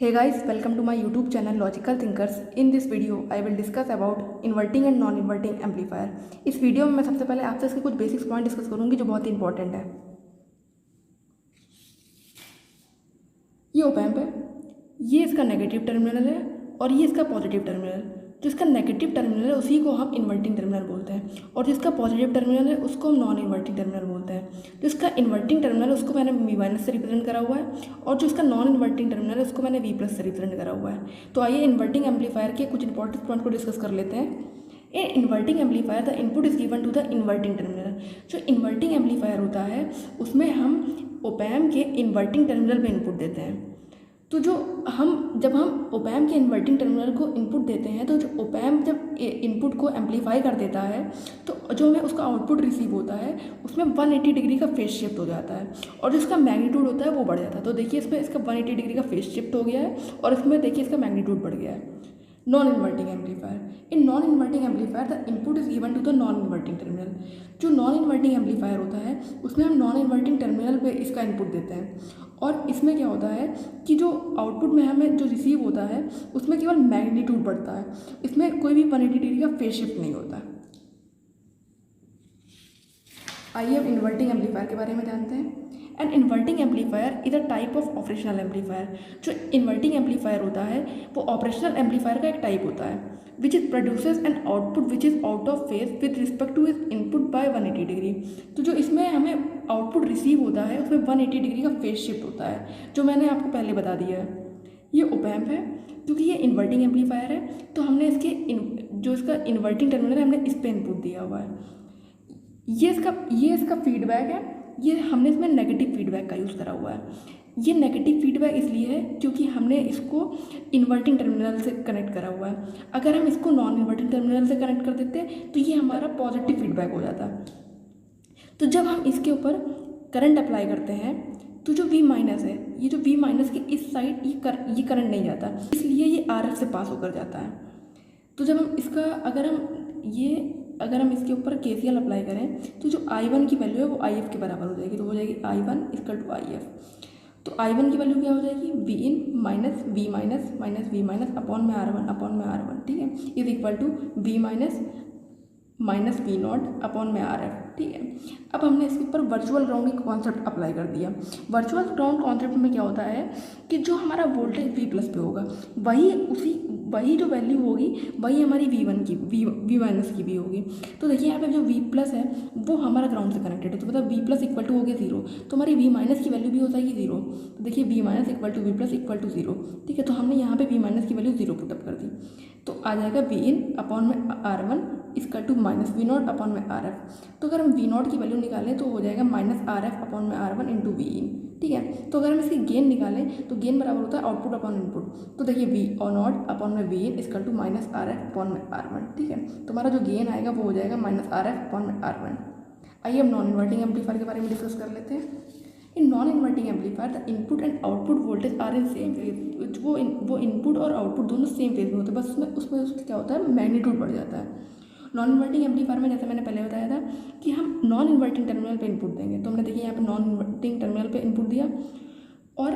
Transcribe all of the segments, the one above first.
Hey guys, welcome to my YouTube channel Logical Thinkers. In this video, I will discuss about inverting and non-inverting amplifier. इस video में मैं सबसे पहले आपसे इसके कुछ बेसिक्स पॉइंट डिस्कस करूंगी जो बहुत ही इंपॉर्टेंट है। ये ओप एम्प है, ये इसका नेगेटिव टर्मिनल है और ये इसका पॉजिटिव टर्मिनल। जो इसका नेगेटिव टर्मिनल है उसी को हम इन्वर्टिंग टर्मिनल बोलते हैं और जिसका पॉजिटिव टर्मिनल है उसको हम नॉन इन्वर्टिंग टर्मिनल बोलते हैं। जो इसका इन्वर्टिंग टर्मिनल है उसको मैंने वी माइनस से रिप्रेजेंट करा हुआ है और जो इसका नॉन इन्वर्टिंग टर्मिनल है उसको मैंने वी प्लस से रिप्रेजेंट करा हुआ है। तो आइए इन्वर्टिंग एम्पलीफायर के कुछ इंपॉर्टेंट पॉइंट को डिस्कस कर लेते हैं। In inverting amplifier the input is given to the inverting terminal. जो इन्वर्टिंग एम्पलीफायर होता है उसमें हम ओप एम्प के इन्वर्टिंग टर्मिनल पे इनपुट देते हैं। तो जब हम ओप एम्प के इन्वर्टिंग टर्मिनल को इनपुट देते हैं तो जो ओप एम्प जब इनपुट को एम्पलीफाई कर देता है तो जो हमें उसका आउटपुट रिसीव होता है उसमें 180 डिग्री का फेज शिफ्ट हो जाता है और जो इसका मैग्नीट्यूड होता है वो बढ़ जाता है। तो देखिए इसमें इसका 180 डिग्री का फेज शिफ्ट हो गया है और इसमें देखिए इसका मैग्नीट्यूड बढ़ गया है। Non inverting amplifier. In non inverting amplifier the input is given to the non inverting terminal. जो नॉन इन्वर्टिंग एम्पलीफायर होता है उसमें हम नॉन इन्वर्टिंग टर्मिनल पे इसका इनपुट देते हैं और इसमें क्या होता है कि जो आउटपुट में हमें जो रिसीव होता है उसमें केवल मैग्नीट्यूड बढ़ता है, इसमें कोई भी 180 डिग्री का फेज शिफ्ट नहीं होता। आइए अब इन्वर्टिंग एम्पलीफायर के बारे में जानते हैं। An inverting amplifier is a type of operational amplifier. जो इन्वर्टिंग एम्पलीफायर होता है वो ऑपरेशनल एम्पलीफायर का एक टाइप होता है which is produces an output which is out of phase with respect to is input by 180 degree. तो जो इसमें हमें आउटपुट रिसीव होता है उसमें 180 डिग्री का फेज शिफ्ट होता है जो मैंने आपको पहले बता दिया है। ये ओप एम्प है, क्योंकि ये इन्वर्टिंग एम्पलीफायर है तो हमने जो इसका इन्वर्टिंग टर्मिनल है हमने इस पर इनपुट दिया हुआ है। ये इसका फीडबैक है, ये हमने इसमें नेगेटिव फीडबैक का यूज़ करा हुआ है। ये नेगेटिव फीडबैक इसलिए है क्योंकि हमने इसको इन्वर्टिंग टर्मिनल से कनेक्ट करा हुआ है। अगर हम इसको नॉन इन्वर्टिंग टर्मिनल से कनेक्ट कर देते तो ये हमारा पॉजिटिव फीडबैक हो जाता। तो जब हम इसके ऊपर करंट अप्लाई करते हैं तो जो V माइनस है, ये जो V माइनस के इस साइड ये करंट नहीं जाता, इसलिए ये RF से पास होकर जाता है। तो जब हम इसका अगर हम इसके ऊपर KCL अप्लाई करें तो जो I1 की वैल्यू है वो IF के बराबर हो जाएगी। तो हो जाएगी I1 इक्वल टू IF। तो I1 की वैल्यू क्या हो जाएगी V in minus V minus minus V minus upon में R1, ठीक है, is equal to V minus minus V naught upon में RF, ठीक है। अब हमने इसके ऊपर वर्चुअल ग्राउंड की कॉन्सेप्ट अप्लाई कर दिया। वर्चुअल ग्राउंड कॉन्सेप्ट में क्या होता है कि जो हमारा वोल्टेज V प्लस पे होगा वही जो वैल्यू होगी वही हमारी V1 की V माइनस की भी होगी। तो देखिए यहाँ पे जो V प्लस है वो हमारा ग्राउंड से कनेक्टेड है, तो मतलब V प्लस इक्वल टू हो गया 0, तो हमारी V माइनस की वैल्यू भी हो जाएगी 0। तो देखिए V minus equal to V plus equal to 0, ठीक है। तो हमने यहाँ पे V माइनस की वैल्यू 0 पुटअप कर दी, तो आ जाएगा V इन अपॉन में R1 इसका two minus V naught upon में RF। तो अगर हम V नॉट की वैल्यू निकालें तो हो जाएगा माइनस RF अपॉन में R1 इंटू V इन, ठीक है। तो अगर हम इसकी गेन निकालें तो गेन बराबर होता है आउटपुट अपॉन इनपुट। तो देखिए V और नॉट अपॉन में V in is equal to minus RF upon में R1, ठीक है। तो हमारा जो गेन आएगा वो हो जाएगा माइनस RF अपॉन में R1। आइए हम नॉन इन्वर्टिंग एम्पलीफायर के बारे में डिस्कस कर लेते हैं। In non inverting amplifier the input and output voltage are in same phase. वो इनपुट और आउटपुट दोनों सेम फेज में होते हैं, बस उसमें क्या होता है मैग्नीट्यूड बढ़ जाता है। नॉन इन्वर्टिंग एम्पलीफायर में जैसे मैंने पहले बताया था कि हम नॉन इन्वर्टिंग टर्मिनल पे इनपुट देंगे, तो हमने देखिए यहाँ पे नॉन इन्वर्टिंग टर्मिनल पे इनपुट दिया और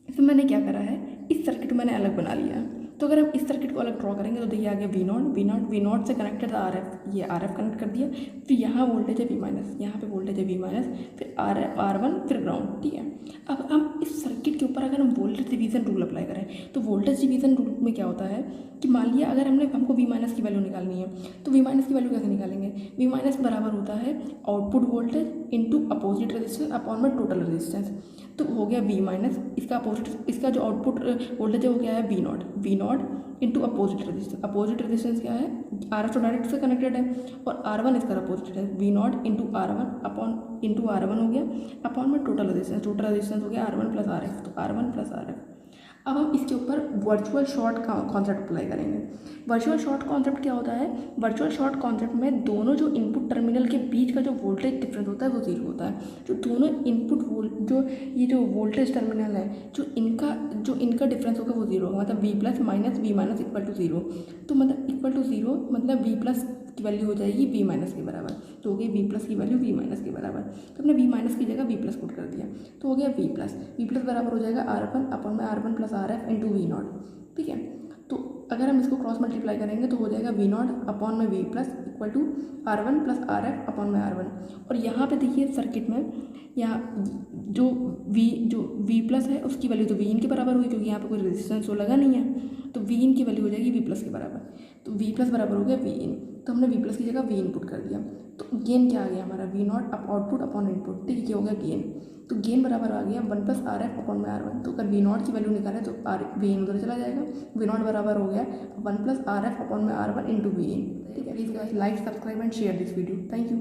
इसमें मैंने क्या करा है इस सर्किट मैंने अलग बना लिया। तो अगर हम इस सर्किट को अलग ड्रॉ करेंगे तो देखिए आगे V नॉट से कनेक्टेड था RF, ये RF कनेक्ट कर दिया, फिर यहाँ वोल्टेज है V माइनस, यहाँ पे वोल्टेज है V माइनस, फिर R1 फिर ग्राउंड, ठीक है। अब हम इस सर्किट के ऊपर अगर हम वोल्टेज डिवीज़न रूल अप्लाई करें तो वोल्टेज डिवीज़न रूल में क्या होता है कि मान लिया अगर हमको V माइनस की वैल्यू निकालनी है तो V माइनस की वैल्यू कैसे निकालेंगे। V माइनस बराबर होता है output voltage into opposite resistance upon में टोटल रेजिस्टेंस। तो हो गया V माइनस, इसका जो आउटपुट वोल्टेज है वो क्या है V not into opposite resistance क्या है RF तो डायरेक्ट से कनेक्टेड है और R1 इसका अपोजिट है V not into R1 upon into R1 हो गया अपॉन में टोटल रेजिस्टेंस हो गया R1 प्लस RF, तो R1 प्लस RF। अब हम इसके ऊपर वर्चुअल शॉर्ट का कॉन्सेप्ट अप्लाई करेंगे। वर्चुअल शॉर्ट कॉन्सेप्ट क्या होता है, वर्चुअल शॉर्ट कॉन्सेप्ट में दोनों जो इनपुट टर्मिनल के बीच का जो वोल्टेज डिफरेंस होता है वो 0 होता है। जो दोनों जो वोल्टेज टर्मिनल है जो इनका डिफरेंस होगा वो 0 होगा, मतलब V plus minus V minus equal to 0। तो मतलब इक्वल टू 0 मतलब V प्लस की वैल्यू हो जाएगी वी माइनस के बराबर। तो हो गई वी प्लस की वैल्यू वी माइनस के बराबर। तो हमने वी माइनस की जगह वी प्लस पुट कर दिया, तो हो गया वी प्लस बराबर हो जाएगा R1 अपॉन में R1 plus RF into V naught. ठीक है, तो अगर हम इसको क्रॉस मल्टीप्लाई करेंगे तो हो जाएगा वी नॉट अपॉन में V plus equal to R1 plus RF upon में R1। और यहाँ पे देखिए सर्किट में यहाँ जो वी प्लस है उसकी वैल्यू तो वी इन के बराबर हुई, क्योंकि यहाँ पे कोई रेजिस्टेंस तो लगा नहीं है, तो वी इन की वैल्यू हो जाएगी वी प्लस के बराबर। तो वी प्लस बराबर हो गया वी इन, तो हमने वी प्लस की जगह वी इनपुट कर दिया। तो गेन क्या आ गया हमारा V naught up output upon input. ठीक है, क्या हो गया गेन। तो गेन बराबर आ गया 1 प्लस RF अपॉन में R1। तो अगर वी नॉट की वैल्यू निकालें तो वी इन उधर चला जाएगा, वी नॉट बराबर हो गया 1 प्लस RF अपॉन में R1 इंटू वी इन। ठीक है, please guys like subscribe and share this video. Thank you.